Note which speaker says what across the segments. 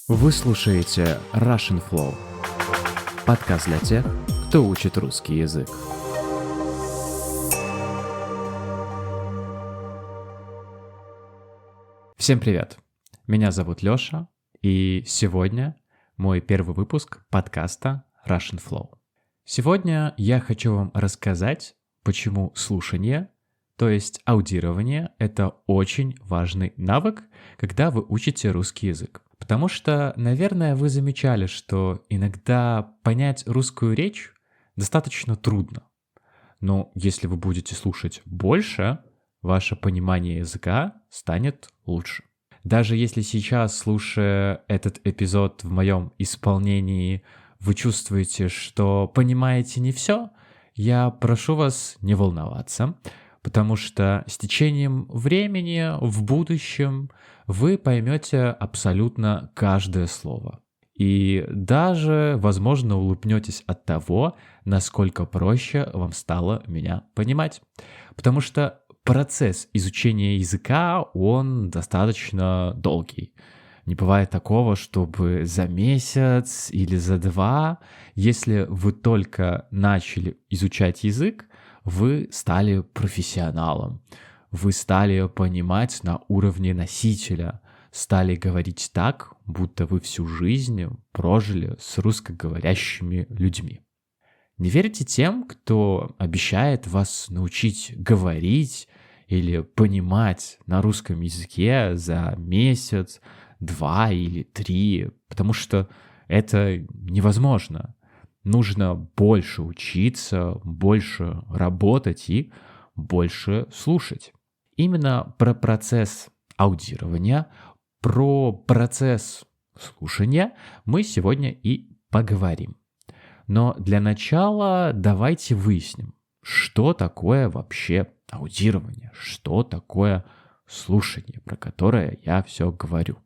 Speaker 1: Вы слушаете Russian Flow, подкаст для тех, кто учит русский язык. Всем привет! Меня зовут Лёша, и сегодня мой первый выпуск подкаста Russian Flow. Сегодня я хочу вам рассказать, почему слушание, то есть аудирование, это очень важный навык, когда вы учите русский язык. Потому что, наверное, вы замечали, что иногда понять русскую речь достаточно трудно. Но если вы будете слушать больше, ваше понимание языка станет лучше. Даже если сейчас, слушая этот эпизод в моем исполнении, вы чувствуете, что понимаете не все, я прошу вас не волноваться, потому что с течением времени в будущем вы поймете абсолютно каждое слово. И даже, возможно, улыбнетесь от того, насколько проще вам стало меня понимать. Потому что процесс изучения языка, он достаточно долгий. Не бывает такого, чтобы за месяц или за два, если вы только начали изучать язык, вы стали профессионалом. Вы стали понимать на уровне носителя, стали говорить так, будто вы всю жизнь прожили с русскоговорящими людьми. Не верьте тем, кто обещает вас научить говорить или понимать на русском языке за месяц, 2 или 3, потому что это невозможно. Нужно больше учиться, больше работать и больше слушать. Именно про процесс аудирования, про процесс слушания мы сегодня и поговорим. Но для начала давайте выясним, что такое вообще аудирование, что такое слушание, про которое я все говорю.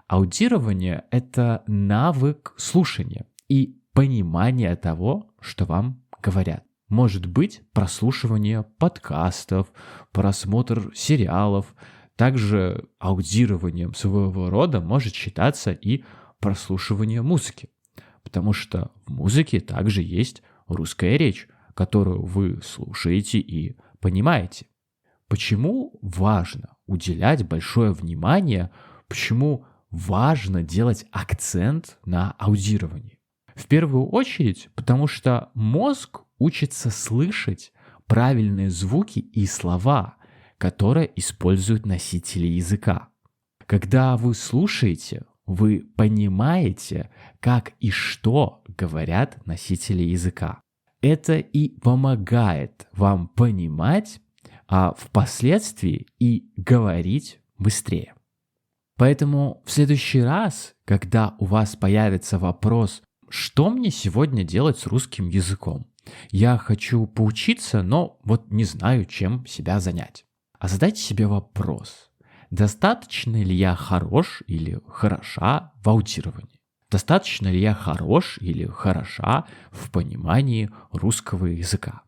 Speaker 1: Аудирование — это навык слушания и понимания того, что вам говорят. Может быть прослушивание подкастов, просмотр сериалов. Также аудированием своего рода может считаться и прослушивание музыки. Потому что в музыке также есть русская речь, которую вы слушаете и понимаете. Почему важно уделять большое внимание, почему важно делать акцент на аудировании? В первую очередь, потому что мозг учится слышать правильные звуки и слова, которые используют носители языка. Когда вы слушаете, вы понимаете, как и что говорят носители языка. Это и помогает вам понимать, а впоследствии и говорить быстрее. Поэтому в следующий раз, когда у вас появится вопрос, что мне сегодня делать с русским языком? Я хочу поучиться, но вот не знаю, чем себя занять. А задайте себе вопрос, достаточно ли я хорош или хороша в аудировании? Достаточно ли я хорош или хороша в понимании русского языка?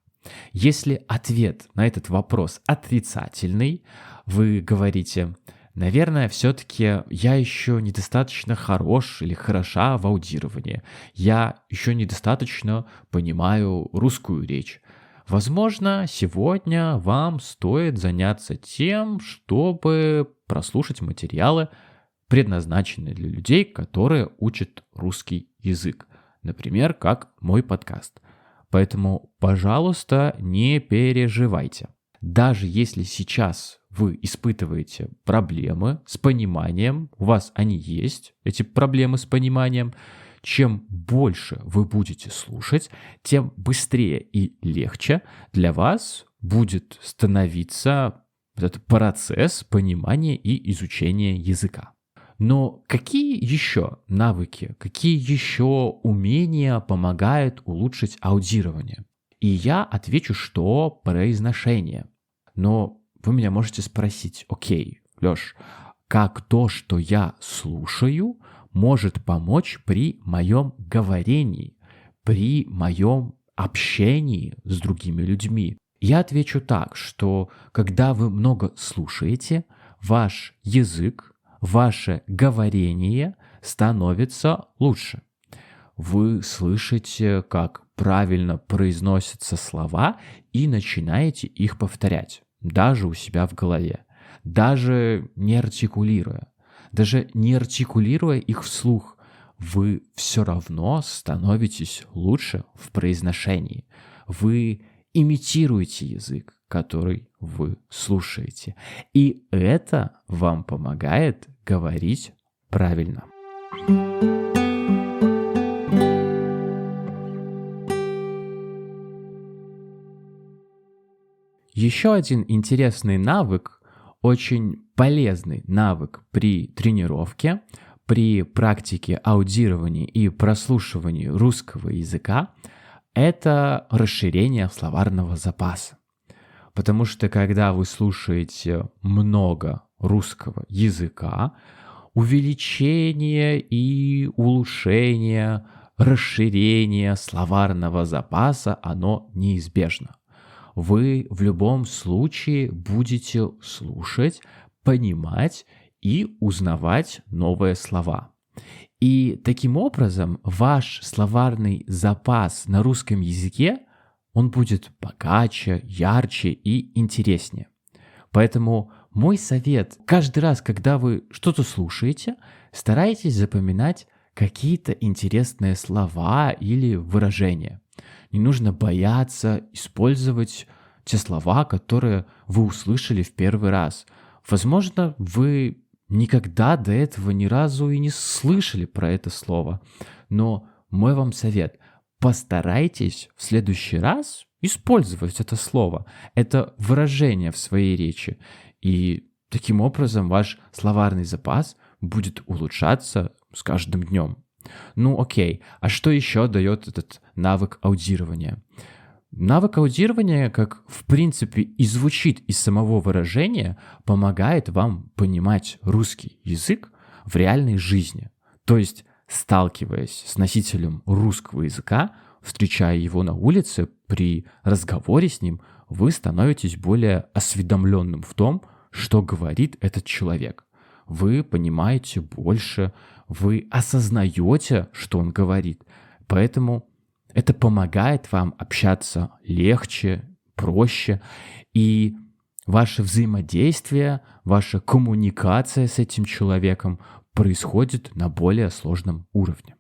Speaker 1: Если ответ на этот вопрос отрицательный, вы говорите: наверное, все-таки я еще недостаточно хорош или хороша в аудировании. Я еще недостаточно понимаю русскую речь. Возможно, сегодня вам стоит заняться тем, чтобы прослушать материалы, предназначенные для людей, которые учат русский язык. Например, как мой подкаст. Поэтому, пожалуйста, не переживайте. Даже если сейчас вы испытываете проблемы с пониманием, у вас они есть, эти проблемы с пониманием, чем больше вы будете слушать, тем быстрее и легче для вас будет становиться этот процесс понимания и изучения языка. Но какие еще навыки, какие еще умения помогают улучшить аудирование? И я отвечу, что произношение. Но вы меня можете спросить: окей, Лёш, как то, что я слушаю, может помочь при моем говорении, при моем общении с другими людьми? Я отвечу так, что когда вы много слушаете, ваш язык, ваше говорение становится лучше. Вы слышите, как правильно произносятся слова и начинаете их повторять, даже у себя в голове, даже не артикулируя их вслух, вы все равно становитесь лучше в произношении. Вы имитируете язык, который вы слушаете. И это вам помогает говорить правильно. Еще один интересный навык, очень полезный навык при тренировке, при практике аудирования и прослушивания русского языка, это расширение словарного запаса. Потому что когда вы слушаете много русского языка, увеличение и улучшение, расширение словарного запаса, оно неизбежно. Вы в любом случае будете слушать, понимать и узнавать новые слова. И таким образом ваш словарный запас на русском языке, он будет богаче, ярче и интереснее. Поэтому мой совет: каждый раз, когда вы что-то слушаете, старайтесь запоминать какие-то интересные слова или выражения. Не нужно бояться использовать те слова, которые вы услышали в первый раз. Возможно, вы никогда до этого ни разу и не слышали про это слово. Но мой вам совет: постарайтесь в следующий раз использовать это слово, это выражение в своей речи. И таким образом ваш словарный запас будет улучшаться с каждым днем. Ну окей, а что еще дает этот навык аудирования? Навык аудирования, как в принципе и звучит из самого выражения, помогает вам понимать русский язык в реальной жизни. То есть, сталкиваясь с носителем русского языка, встречая его на улице, при разговоре с ним, вы становитесь более осведомленным в том, что говорит этот человек. Вы понимаете больше, вы осознаете, что он говорит. Поэтому это помогает вам общаться легче, проще, и ваше взаимодействие, ваша коммуникация с этим человеком происходит на более сложном уровне.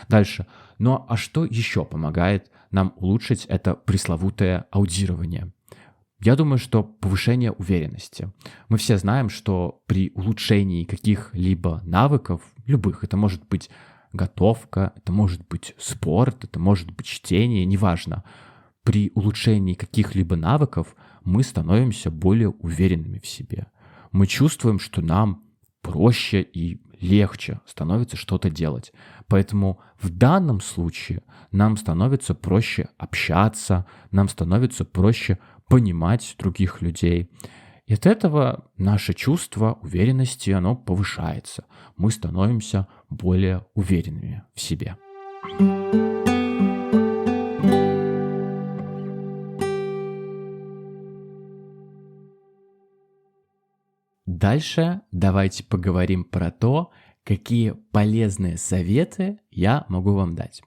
Speaker 1: Дальше. Ну а что еще помогает нам улучшить это пресловутое аудирование? Я думаю, что повышение уверенности. Мы все знаем, что при улучшении каких-либо навыков, любых, это может быть готовка, это может быть спорт, это может быть чтение, неважно. При улучшении каких-либо навыков мы становимся более уверенными в себе. Мы чувствуем, что нам проще и легче становится что-то делать. Поэтому в данном случае нам становится проще общаться, нам становится проще понимать других людей. И от этого наше чувство уверенности, оно повышается. Мы становимся более уверенными в себе. Дальше давайте поговорим про то, какие полезные советы я могу вам дать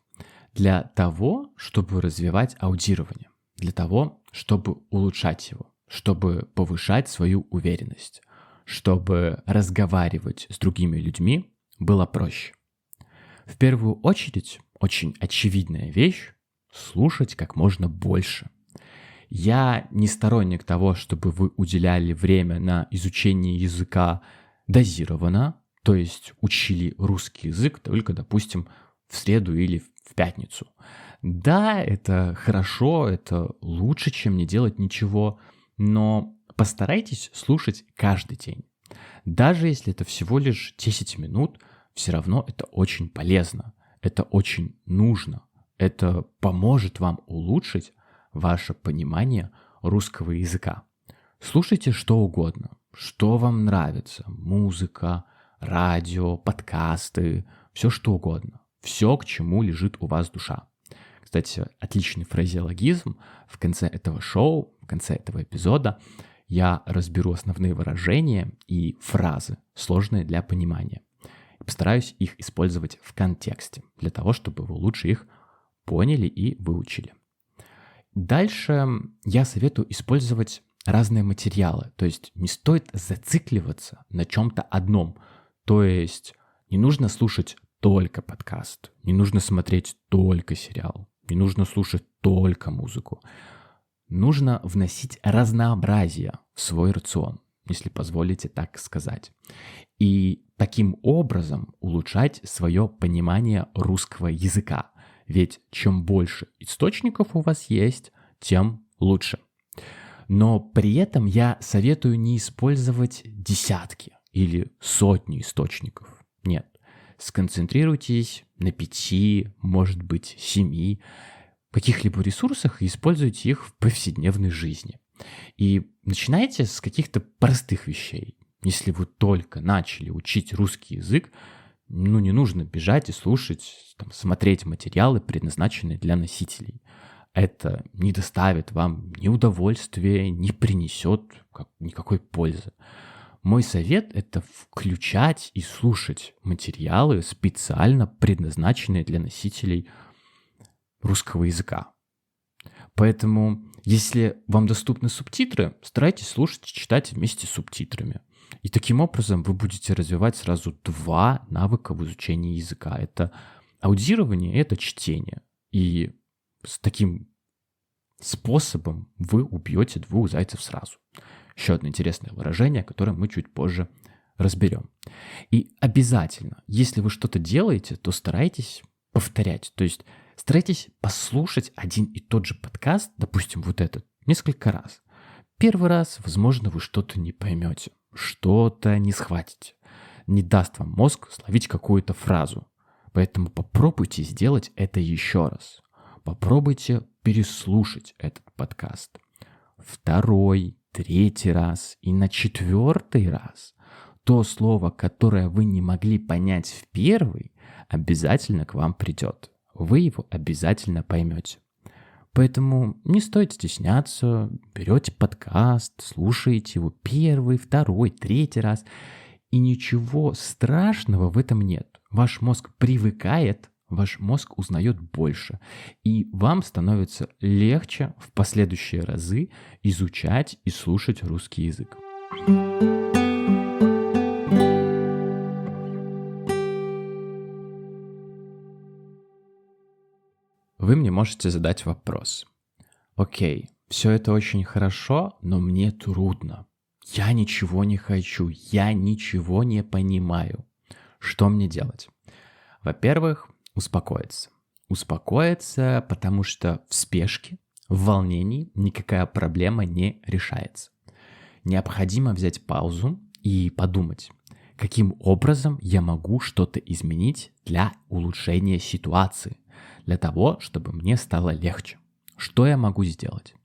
Speaker 1: для того, чтобы развивать аудирование, для того, чтобы улучшать его, чтобы повышать свою уверенность, чтобы разговаривать с другими людьми было проще. В первую очередь, очень очевидная вещь — слушать как можно больше. Я не сторонник того, чтобы вы уделяли время на изучение языка дозированно, то есть учили русский язык только, допустим, в среду или в пятницу. Да, это хорошо, это лучше, чем не делать ничего, но постарайтесь слушать каждый день. Даже если это всего лишь 10 минут, все равно это очень полезно, это очень нужно, это поможет вам улучшить ваше понимание русского языка. Слушайте что угодно, что вам нравится, музыка, радио, подкасты, все что угодно, все, к чему лежит у вас душа. Кстати, отличный фразеологизм. В конце этого шоу, в конце этого эпизода я разберу основные выражения и фразы, сложные для понимания. Постараюсь их использовать в контексте, для того, чтобы вы лучше их поняли и выучили. Дальше я советую использовать разные материалы. То есть не стоит зацикливаться на чем-то одном. То есть не нужно слушать только подкаст, не нужно смотреть только сериал, не нужно слушать только музыку. Нужно вносить разнообразие в свой рацион, если позволите так сказать. И таким образом улучшать свое понимание русского языка. Ведь чем больше источников у вас есть, тем лучше. Но при этом я советую не использовать десятки или сотни источников. Нет, сконцентрируйтесь на 5, может быть, 7 каких-либо ресурсах и используйте их в повседневной жизни. И начинайте с каких-то простых вещей. Если вы только начали учить русский язык, не нужно бежать и слушать, смотреть материалы, предназначенные для носителей. Это не доставит вам ни удовольствия, не принесет никакой пользы. Мой совет — это включать и слушать материалы, специально предназначенные для носителей русского языка. Поэтому, если вам доступны субтитры, старайтесь слушать и читать вместе с субтитрами. И таким образом вы будете развивать сразу 2 навыка в изучении языка. Это аудирование и это чтение. И с таким способом вы убьете 2 зайцев сразу. Еще одно интересное выражение, которое мы чуть позже разберем. И обязательно, если вы что-то делаете, то старайтесь повторять. То есть старайтесь послушать один и тот же подкаст, допустим, вот этот, несколько раз. Первый раз, возможно, вы что-то не поймете, что-то не схватите. Не даст вам мозг словить какую-то фразу. Поэтому попробуйте сделать это еще раз. Попробуйте переслушать этот подкаст. 2-й, 3-й раз и на 4-й раз то слово, которое вы не могли понять в 1-й, обязательно к вам придет. Вы его обязательно поймете. Поэтому не стоит стесняться, берете подкаст, слушаете его 1-й, 2-й, 3-й раз, и ничего страшного в этом нет. Ваш мозг привыкает, ваш мозг узнает больше, и вам становится легче в последующие разы изучать и слушать русский язык. Вы мне можете задать вопрос. Окей, все это очень хорошо, но мне трудно. Я ничего не хочу, я ничего не понимаю. Что мне делать? Во-первых, успокоиться. Успокоиться, потому что в спешке, в волнении никакая проблема не решается. Необходимо взять паузу и подумать, каким образом я могу что-то изменить для улучшения ситуации, для того, чтобы мне стало легче. Что я могу сделать?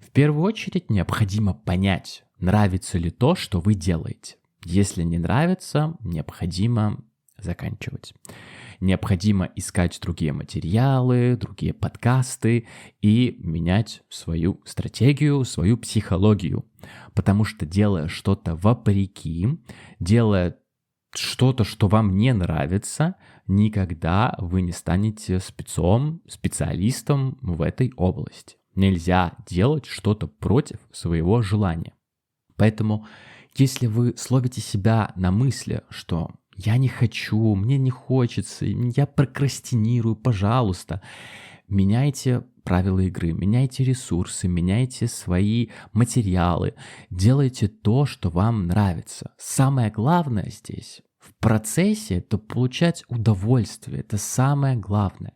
Speaker 1: В первую очередь необходимо понять, нравится ли то, что вы делаете. Если не нравится, необходимо заканчивать. Необходимо искать другие материалы, другие подкасты и менять свою стратегию, свою психологию. Потому что делая что-то вопреки, делая что-то, что вам не нравится, никогда вы не станете специалистом в этой области. Нельзя делать что-то против своего желания. Поэтому, если вы словите себя на мысли, что «я не хочу», «мне не хочется», «я прокрастинирую», пожалуйста, меняйте правила игры, меняйте ресурсы, меняйте свои материалы, делайте то, что вам нравится. Самое главное здесь в процессе — это получать удовольствие, это самое главное.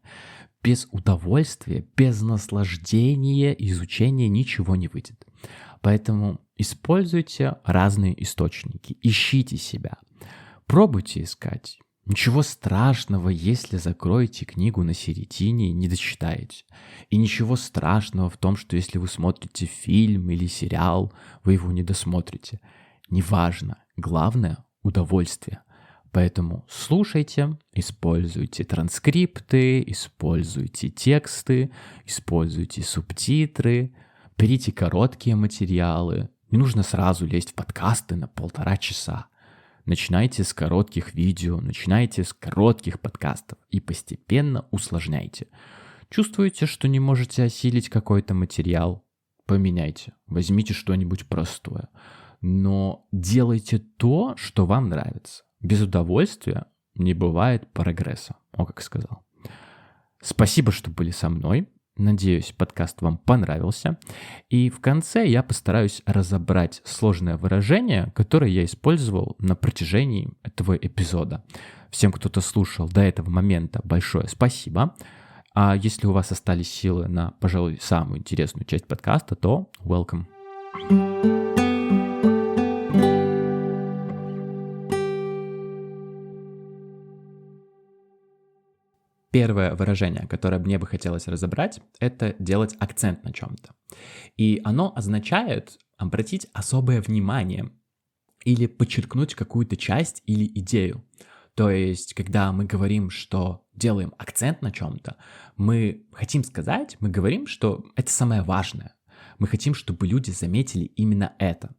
Speaker 1: Без удовольствия, без наслаждения изучения ничего не выйдет. Поэтому используйте разные источники, ищите себя, пробуйте искать. Ничего страшного, если закроете книгу на середине и не дочитаете. И ничего страшного в том, что если вы смотрите фильм или сериал, вы его не досмотрите. Неважно. Главное — удовольствие. Поэтому слушайте, используйте транскрипты, используйте тексты, используйте субтитры, берите короткие материалы. Не нужно сразу лезть в подкасты на 1,5 часа. Начинайте с коротких видео, начинайте с коротких подкастов и постепенно усложняйте. Чувствуете, что не можете осилить какой-то материал? Поменяйте, возьмите что-нибудь простое. Но делайте то, что вам нравится. Без удовольствия не бывает прогресса, как сказал. Спасибо, что были со мной. Надеюсь, подкаст вам понравился. И в конце я постараюсь разобрать сложное выражение, которое я использовал на протяжении этого эпизода. Всем, кто-то слушал до этого момента, большое спасибо. А если у вас остались силы на, пожалуй, самую интересную часть подкаста, то welcome. Первое выражение, которое мне бы хотелось разобрать, это делать акцент на чем-то. И оно означает обратить особое внимание или подчеркнуть какую-то часть или идею. То есть, когда мы говорим, что делаем акцент на чем-то, мы хотим сказать, мы говорим, что это самое важное. Мы хотим, чтобы люди заметили именно это.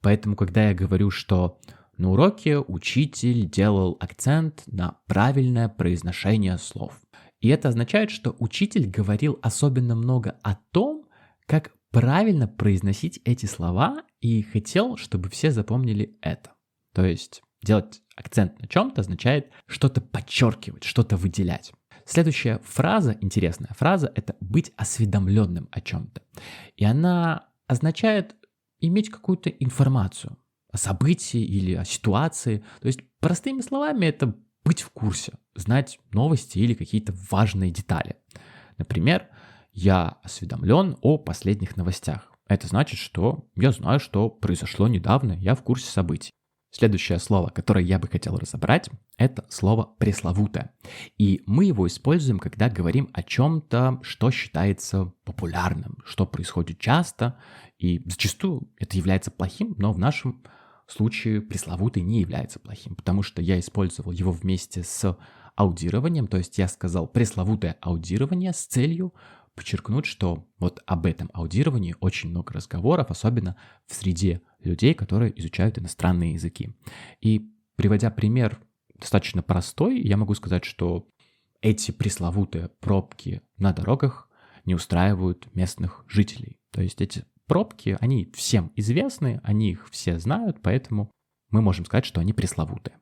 Speaker 1: Поэтому, когда я говорю, что на уроке учитель делал акцент на правильное произношение слов. И это означает, что учитель говорил особенно много о том, как правильно произносить эти слова, и хотел, чтобы все запомнили это. То есть делать акцент на чем-то означает что-то подчеркивать, что-то выделять. Следующая фраза, интересная фраза, это быть осведомленным о чем-то. И она означает иметь какую-то информацию о событии или о ситуации. То есть, простыми словами, это быть в курсе, знать новости или какие-то важные детали. Например, я осведомлен о последних новостях. Это значит, что я знаю, что произошло недавно, я в курсе событий. Следующее слово, которое я бы хотел разобрать, это слово «пресловутое». И мы его используем, когда говорим о чем-то, что считается популярным, что происходит часто, и зачастую это является плохим, но в нашем случае пресловутый не является плохим, потому что я использовал его вместе с аудированием, то есть я сказал пресловутое аудирование с целью подчеркнуть, что вот об этом аудировании очень много разговоров, особенно в среде людей, которые изучают иностранные языки. И приводя пример достаточно простой, я могу сказать, что эти пресловутые пробки на дорогах не устраивают местных жителей. То есть эти пробки, они всем известны, они их все знают, поэтому мы можем сказать, что они пресловутые.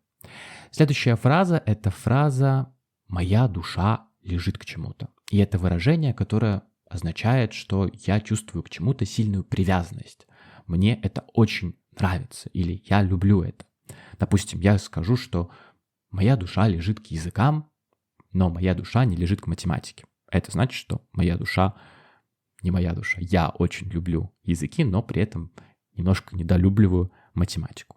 Speaker 1: Следующая фраза – это фраза «моя душа лежит к чему-то». И это выражение, которое означает, что я чувствую к чему-то сильную привязанность. Мне это очень нравится или я люблю это. Допустим, я скажу, что моя душа лежит к языкам, но моя душа не лежит к математике. Это значит, что моя душа не моя душа. Я очень люблю языки, но при этом немножко недолюбливаю математику.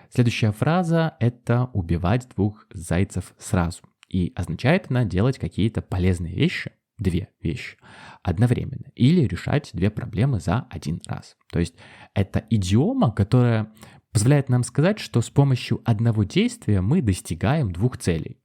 Speaker 1: Следующая фраза – это убивать двух зайцев сразу. И означает она делать какие-то полезные вещи, две вещи, одновременно. Или решать две проблемы за один раз. То есть это идиома, которая позволяет нам сказать, что с помощью одного действия мы достигаем двух целей.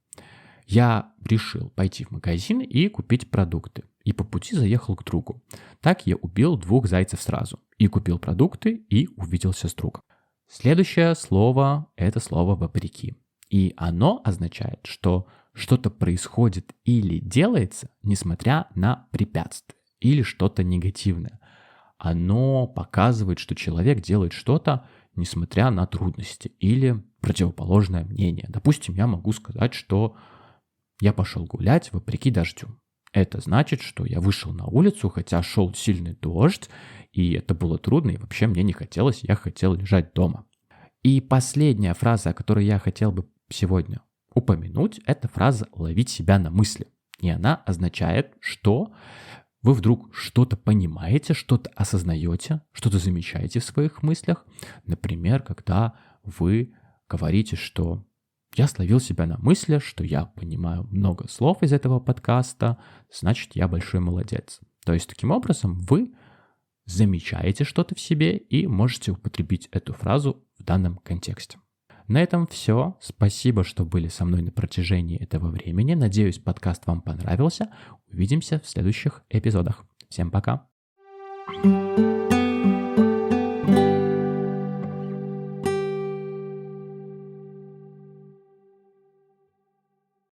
Speaker 1: Я решил пойти в магазин и купить продукты. И по пути заехал к другу. Так я убил двух зайцев сразу. И купил продукты, и увиделся с другом. Следующее слово – это слово «вопреки». И оно означает, что что-то происходит или делается, несмотря на препятствия или что-то негативное. Оно показывает, что человек делает что-то, несмотря на трудности или противоположное мнение. Допустим, я могу сказать, что я пошел гулять вопреки дождю. Это значит, что я вышел на улицу, хотя шел сильный дождь, и это было трудно, и вообще мне не хотелось, я хотел лежать дома. И последняя фраза, о которой я хотел бы сегодня упомянуть, это фраза «ловить себя на мысли». И она означает, что вы вдруг что-то понимаете, что-то осознаете, что-то замечаете в своих мыслях. Например, когда вы говорите, что я словил себя на мысли, что я понимаю много слов из этого подкаста, значит, я большой молодец. То есть, таким образом, вы замечаете что-то в себе и можете употребить эту фразу в данном контексте. На этом все. Спасибо, что были со мной на протяжении этого времени. Надеюсь, подкаст вам понравился. Увидимся в следующих эпизодах. Всем пока.